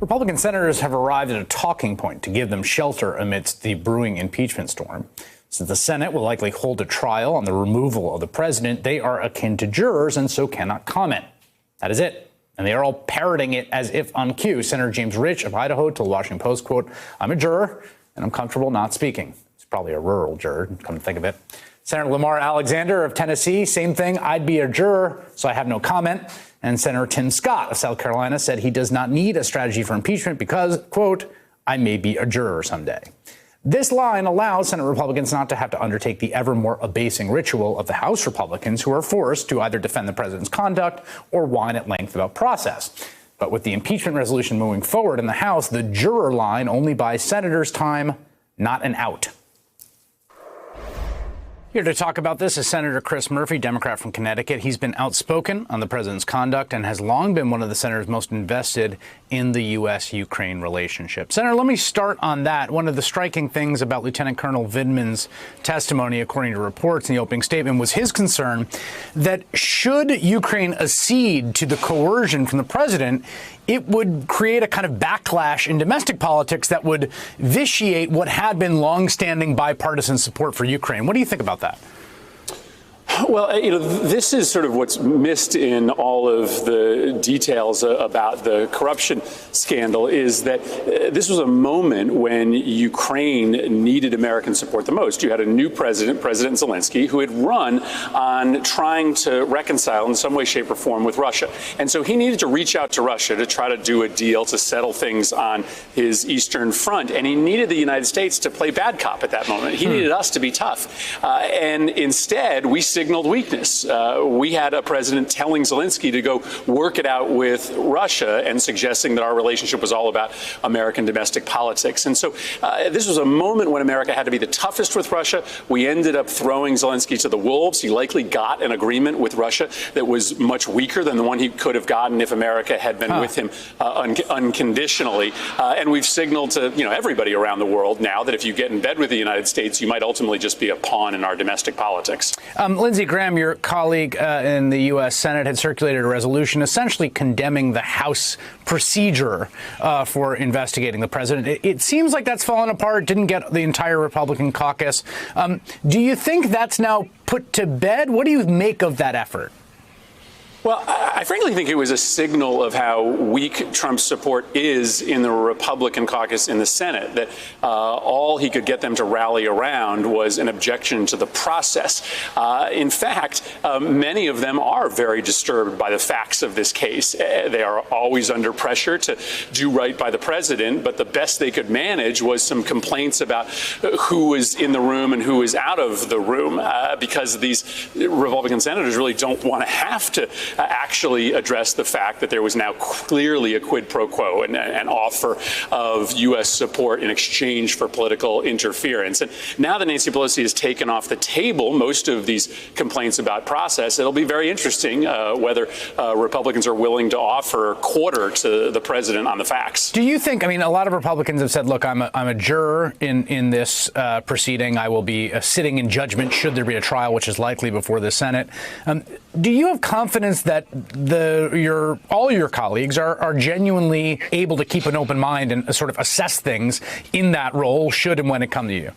Republican senators have arrived at a talking point to give them shelter amidst the brewing impeachment storm. Since the Senate will likely hold a trial on the removal of the president, they are akin to jurors and so cannot comment. That is it. And they are all parroting it as if on cue. Senator James Rich of Idaho told the Washington Post, quote, "I'm a juror and I'm comfortable not speaking." He's probably a rural juror, come to think of it. Senator Lamar Alexander of Tennessee, same thing. "I'd be a juror, so I have no comment." And Senator Tim Scott of South Carolina said he does not need a strategy for impeachment because, quote, "I may be a juror someday." This line allows Senate Republicans not to have to undertake the ever more abasing ritual of the House Republicans, who are forced to either defend the president's conduct or whine at length about process. But with the impeachment resolution moving forward in the House, the juror line only buys senators time, not an out. Here to talk about this is Senator Chris Murphy, Democrat from Connecticut. He's been outspoken on the president's conduct and has long been one of the senators most invested in the U.S.-Ukraine relationship. Senator, let me start on that. One of the striking things about Lieutenant Colonel Vindman's testimony, according to reports in the opening statement, was his concern that should Ukraine accede to the coercion from the president, it would create a kind of backlash in domestic politics that would vitiate what had been longstanding bipartisan support for Ukraine. What do you think about that? Well, this is sort of what's missed in all of the details about the corruption scandal is that this was a moment when Ukraine needed American support the most. You had a new president, President Zelensky, who had run on trying to reconcile in some way, shape or form with Russia. And so he needed to reach out to Russia to try to do a deal to settle things on his eastern front. And he needed the United States to play bad cop at that moment. He needed us to be tough. And instead, we signaled weakness. We had a president telling Zelensky to go work it out with Russia and suggesting that our relationship was all about American domestic politics. And so this was a moment when America had to be the toughest with Russia. We ended up throwing Zelensky to the wolves. He likely got an agreement with Russia that was much weaker than the one he could have gotten if America had been with him unconditionally. And we've signaled to everybody around the world now that if you get in bed with the United States, you might ultimately just be a pawn in our domestic politics. Lindsey Graham, your colleague in the U.S. Senate, had circulated a resolution essentially condemning the House procedure for investigating the president. It seems like that's fallen apart, didn't get the entire Republican caucus. Do you think that's now put to bed? What do you make of that effort? Well, I frankly think it was a signal of how weak Trump's support is in the Republican caucus in the Senate, that all he could get them to rally around was an objection to the process. In fact, many of them are very disturbed by the facts of this case. They are always under pressure to do right by the president, but the best they could manage was some complaints about who was in the room and who was out of the room, because these Republican senators really don't want to have to actually address the fact that there was now clearly a quid pro quo and an offer of U.S. support in exchange for political interference. And now that Nancy Pelosi has taken off the table most of these complaints about process, it'll be very interesting whether Republicans are willing to offer quarter to the president on the facts. Do you think, a lot of Republicans have said, look, I'm a juror in this proceeding. I will be sitting in judgment should there be a trial, which is likely before the Senate. Do you have confidence that all your colleagues are genuinely able to keep an open mind and sort of assess things in that role, should and when it come to you?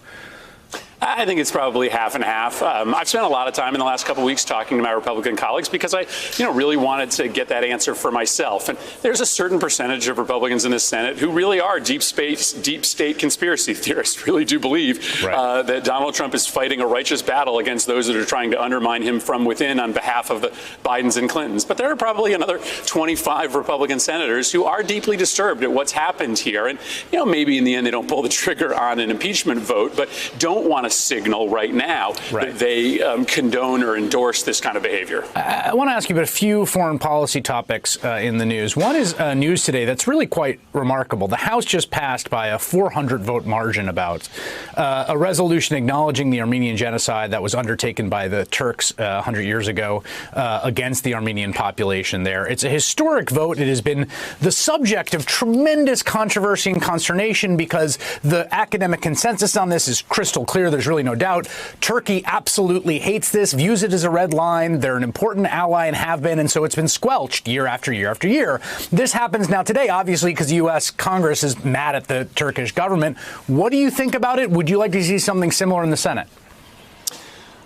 I think it's probably half and half. I've spent a lot of time in the last couple of weeks talking to my Republican colleagues because I, really wanted to get that answer for myself. And there's a certain percentage of Republicans in the Senate who really are deep state conspiracy theorists, really do believe that Donald Trump is fighting a righteous battle against those that are trying to undermine him from within on behalf of the Bidens and Clintons. But there are probably another 25 Republican senators who are deeply disturbed at what's happened here. And, maybe in the end they don't pull the trigger on an impeachment vote, but don't want to signal right now that they condone or endorse this kind of behavior. I want to ask you about a few foreign policy topics in the news. One is news today that's really quite remarkable. The House just passed by a 400-vote margin about a resolution acknowledging the Armenian genocide that was undertaken by the Turks 100 years ago against the Armenian population there. It's a historic vote. It has been the subject of tremendous controversy and consternation because the academic consensus on this is crystal clear. There's there's really no doubt. Turkey absolutely hates this, views it as a red line. They're an important ally and have been, and so it's been squelched year after year after year. This happens now today, obviously, because the U.S. Congress is mad at the Turkish government. What do you think about it? Would you like to see something similar in the Senate?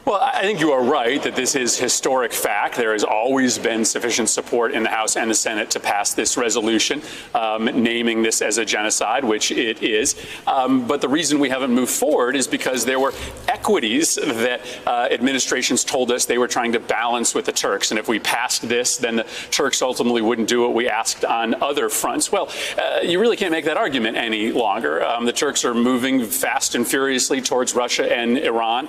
Well, I think you are right that this is historic fact. There has always been sufficient support in the House and the Senate to pass this resolution, naming this as a genocide, which it is. But the reason we haven't moved forward is because there were equities that administrations told us they were trying to balance with the Turks. And if we passed this, then the Turks ultimately wouldn't do what we asked on other fronts. Well, you really can't make that argument any longer. The Turks are moving fast and furiously towards Russia and Iran.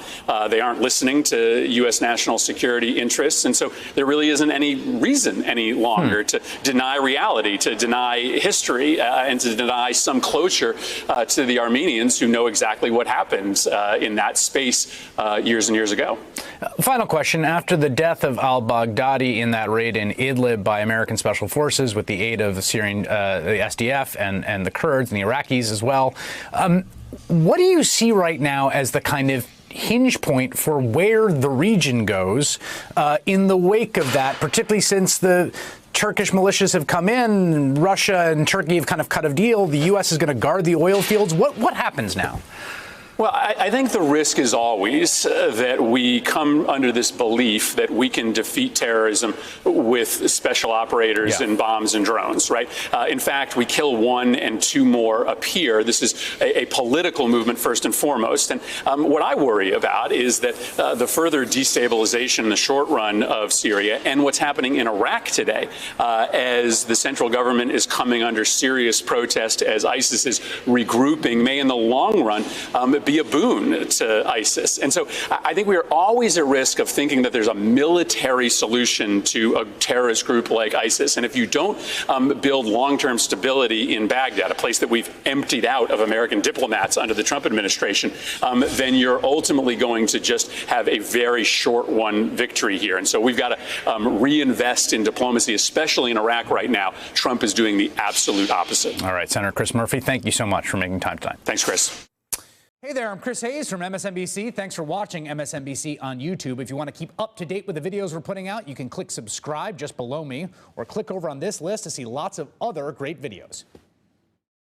They aren't listening to U.S. national security interests. And so there really isn't any reason any longer to deny reality, to deny history, and to deny some closure to the Armenians who know exactly what happened in that space years and years ago. Final question. After the death of al-Baghdadi in that raid in Idlib by American Special Forces with the aid of the Syrian, the SDF and the Kurds and the Iraqis as well, what do you see right now as the kind of hinge point for where the region goes in the wake of that, particularly since the Turkish militias have come in, Russia and Turkey have kind of cut a deal, the U.S. is going to guard the oil fields. What happens now? Well, I think the risk is always that we come under this belief that we can defeat terrorism with special operators and bombs and drones, right? In fact, we kill one and two more appear. This is a political movement first and foremost. And what I worry about is that the further destabilization in the short run of Syria and what's happening in Iraq today, as the central government is coming under serious protest, as ISIS is regrouping, may in the long run be a boon to ISIS. And so I think we are always at risk of thinking that there's a military solution to a terrorist group like ISIS. And if you don't build long-term stability in Baghdad, a place that we've emptied out of American diplomats under the Trump administration, then you're ultimately going to just have a very short-won victory here. And so we've got to reinvest in diplomacy, especially in Iraq right now. Trump is doing the absolute opposite. All right, Senator Chris Murphy, thank you so much for making time tonight. Thanks, Chris. Hey there, I'm Chris Hayes from MSNBC. Thanks for watching MSNBC on YouTube. If you want to keep up to date with the videos we're putting out, you can click subscribe just below me or click over on this list to see lots of other great videos.